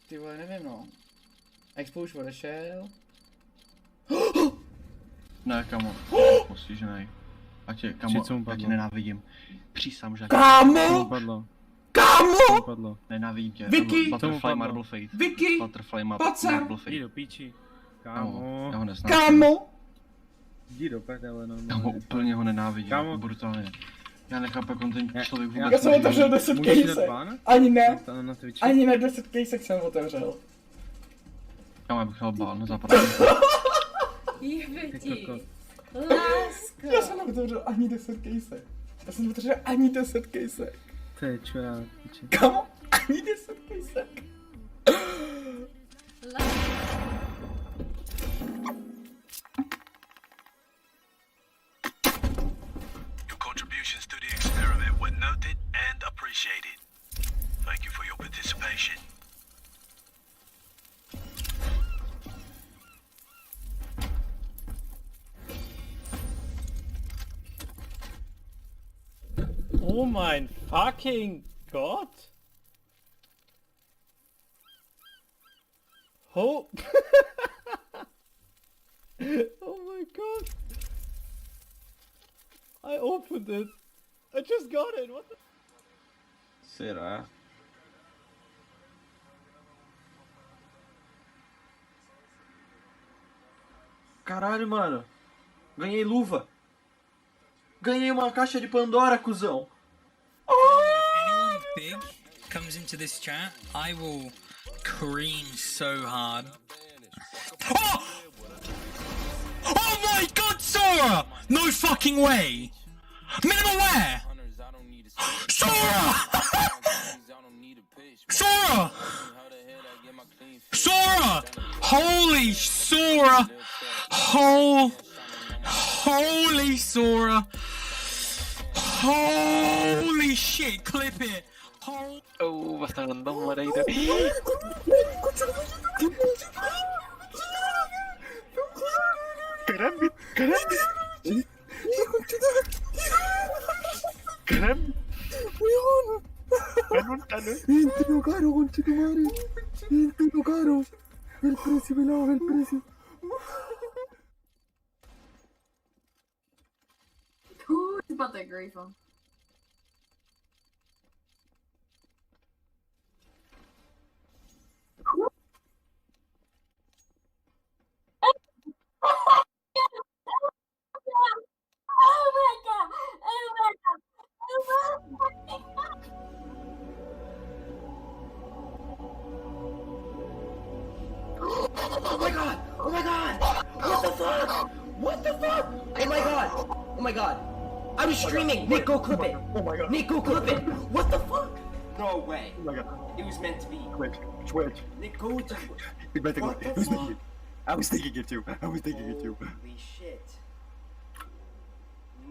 Ty vole, nevím no. Expo už odešel. Ne, kamo, postižený. Já tě nenávidím. Přísám, že... Kámo! Kámo! Nenávidím tě. Vicky! Butterfly Marble Fate. Vicky! Butterfly Pojď sem! Marble Fate. Jdi do píči. Kámo. Já ho nesnáším. Kámo! Jdi do prdele, no. Kámo, úplně ho nenávidím. Kámo. Brutálně. Já nechápu, jak on ten člověk vůbec Já jsem otevřel 10 kejsek. Ani ne. Ani ne 10 kejsek jsem otevřel. Kámo, já bych měl bál, no zapadám. Jebe ti. Lásko. Já jsem neotevřel ani 10 kejsek. Já jsem otevřel ani 10 kejsek. To je čurák, piče. Kámo, ani 10 kejsek. Contributions to the experiment were noted and appreciated. Thank you for your participation. Oh mein fucking Gott! Oh! Oh my god! I opened it! I just got it! What the? Será? Caralho, mano. Ganhei luva. Ganhei uma caixa de Pandora, cuzão. Anyone big comes into this chat, I will cream so hard. Oh! Oh my god, Sora! No fucking way! Minimum wear! Sora! Sora! Sora! Holy Sora! Holy Sora! Holy shit, clip it! Oh, basta random Mareira. Caramba, caramba! Caramba! Tanun. Entro caro, conchetumare. Entro caro. El precio, pelado, el precio. Who's about that gray phone? Oh my god! Oh my god! What the fuck? What the fuck? Oh my god! Oh my god! I was streaming! Nick, go clip it! Oh my god. Nick, go clip it! What the fuck? No way! Oh my god. It was meant to be. Twitch. Nick, go to... What the fuck? I was thinking it too. Holy shit.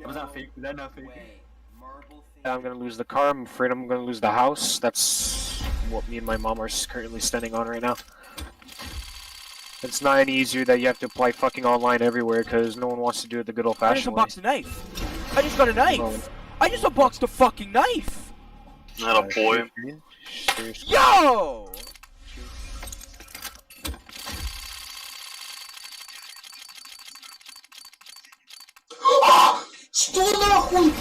Was that fake? Was that not fake? Way. Marble thing. I'm gonna lose the car, I'm afraid I'm gonna lose the house. That's what me and my mom are currently standing on right now. It's not any easier that you have to apply fucking online everywhere because no one wants to do it the good old fashioned way. I just unboxed a knife! I just got a knife! I just unboxed a fucking knife! Not a boy. Seriously. Yo! Что нахуй?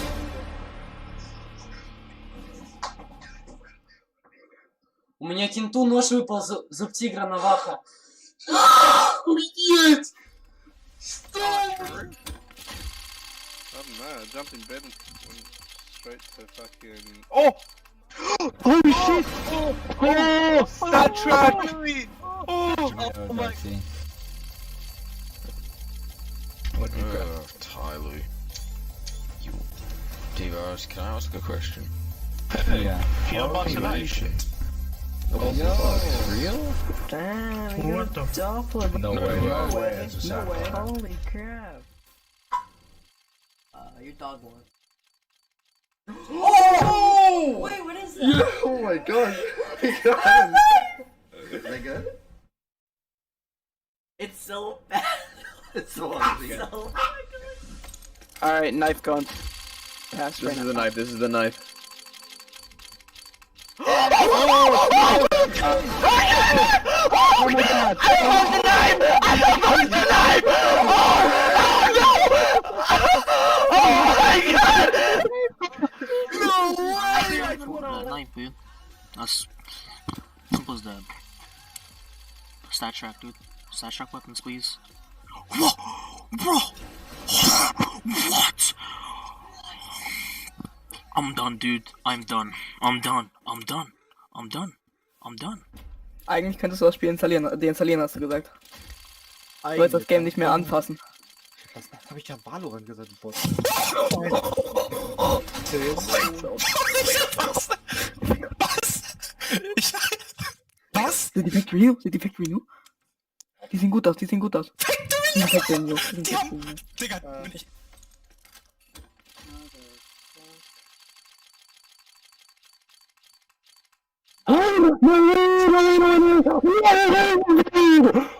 У меня кенту нож выпал, зуб тигра Наваха. Уйдеть! Что? I don't know, I jumped in bed and went straight to fucking... Oh! Holy shit! Oh! That track! Oh my... What do you got? Tyler. You... T-Virus, can I ask a question? Yeah. You unboxed a knife? Oh, yo, real? Damn, what the f- No way. No way. Holy crap. Your dog won. Oh! Wait, what is that? Yeah. Oh my god. He got him. Is that good? It's so bad. It's so ugly. So Alright, knife gun. Pass This is the knife. This is the knife. Oh! god! I found the knife! I found the knife! Oh my god! No way! Knife, dude. That's simple as that. Stat track, dude. Stat track weapons, please. Whoa! Bro! What? I'm done, dude. I'm done. I'm done. I'm done. I'm done. I'm done. Eigentlich könntest du das Spiel deinstallieren, hast du gesagt. Du sollst das Game nicht mehr anfassen. Was hab ich ja Valorant gesagt, Boss? Was? Sind die Factory New? Sind die Factory New? Die sehen gut aus, die sehen gut aus. Die sind Factory New. Digga, bin ich.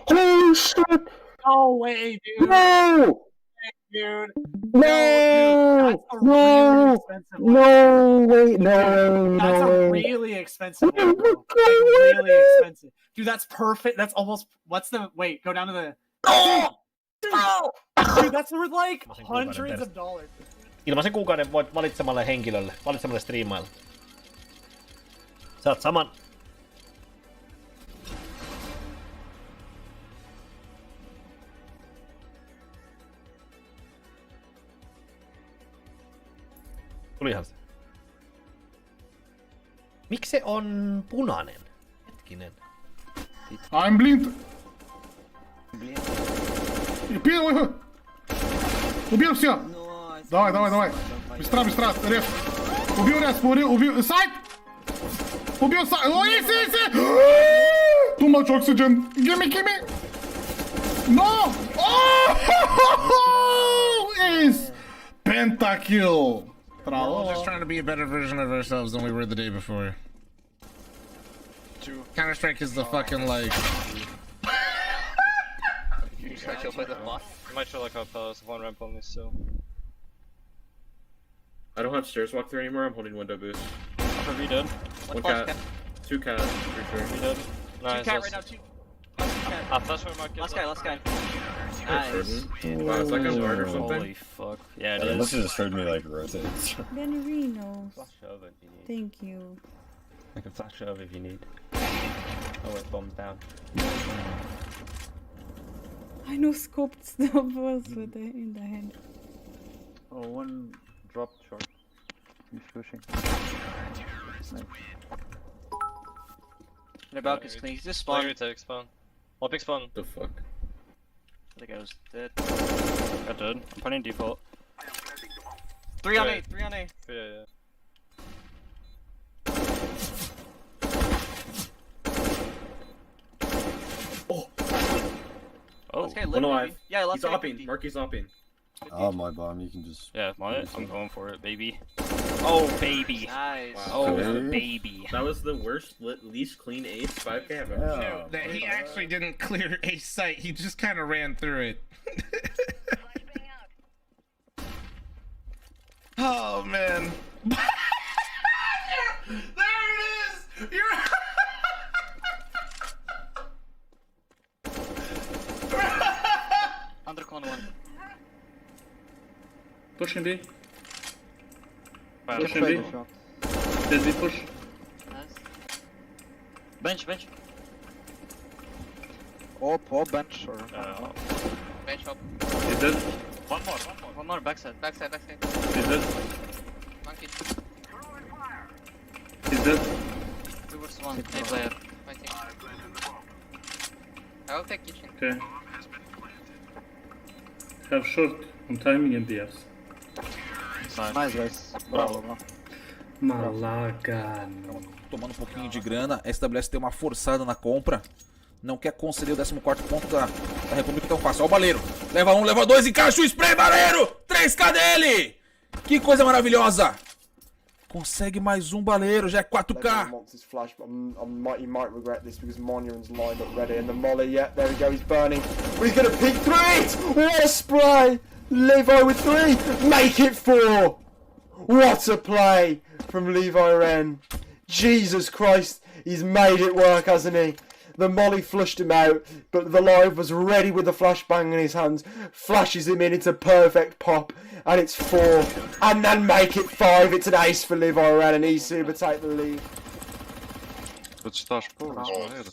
Holy shit! No way, dude! No! Dude! No! No! No! Wait, no! That's No! a really expensive one, bro. Like, really expensive. Dude, that's perfect. That's almost. What's the. Wait, go down to the. Dude, that's worth like hundreds of dollars. Ilmaisen kuukauden voit valitsemalle henkilölle, valitsemalle striimaille. Saat saman. Tulihan se. Miksi se on punainen? Hetkinen. I'm blind! Убил все! Давай, давай, давай! Быстро, быстро! Реф! Убил реф, убил... Сайт! Убил сайт! О, easy, easy! Too much oxygen! Gimme, gimme! No! Oh! Ace! Pentakill! We're just trying to be a better version of ourselves than we were the day before. Counter-Strike is the fucking like... You got killed by the boss. I might show like a one ramp on me, so. I don't have stairs walk through anymore, I'm holding window boost. Are we dead? One cat. Two cats, for sure. We dead? Nice. Two cat right now, two. That's where my Last guy, last guy. Nice. Wow, it's like a guard or something. Holy fuck. Yeah, it It is. must have just heard me like rotate. Benarinos. Flash over if you need. Thank you. I can flash over if you need. Oh, it bombs down. I know scoped stuff was with the, in the hand. Oh, one drop short. He's pushing. Nice. The balk is clean. He's just spawned. Retake spawn. I'll pick spawn. The fuck? I think I was dead. Got dead. I'm putting default. 3 on A, 3 on A. Yeah. Oh, this guy one lit alive. maybe. Yeah, last He's guy opping. 50. Marky's opping. Oh, my bomb, you can just... Yeah, I'm going for it, baby. Oh, baby. Nice. Wow. Oh, baby. That was the worst, least clean ace 5k I've ever seen. No, that he actually didn't clear a site, he just kind of ran through it. Oh man. There it is! You're Under corner one. Pushing B. Pushing B. There's B push. Nice. Bench. Or bench or... Bench up. He's dead. One more, backside. He's dead. Monkey. He's dead. 2 vs 1. A player. Fighting. I will take kitchen. Okay. Have short on timing and BFs. Nice, guys. Bravo, bro. Malaga. Tomando um pouquinho de grana, a SWS tem uma forçada na compra. Não quer conceder o 14º ponto da República tão fácil. Ó o baleiro. Leva um, leva dois, encaixa o spray, baleiro! 3k dele! Que coisa maravilhosa! Consegue mais um baleiro, já é 4k. Flash, but he might regret this because Monion's lined up ready, and the molly, yeah, there we go, he's burning. But he's gonna peek 3! What a spray! Levi with 3! Make it 4! What a play from Levi Ren. Jesus Christ, he's made it work, hasn't he? The molly flushed him out, but the live was ready with the flashbang in his hands. Flashes him in, it's a perfect pop, and it's 4. And then make it 5. It's an ace for Liv Iran, and Asiimov take the lead. Het staat spoor, is maar eerder.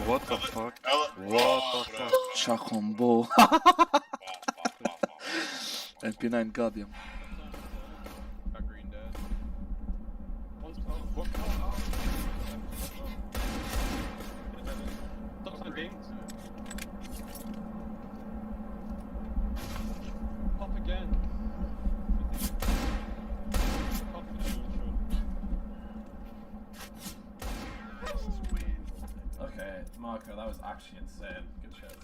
What the fuck? What the fuck? Chacombo. MP9 goddamn. Pop again. Okay, Marco, that was actually insane. Good shot.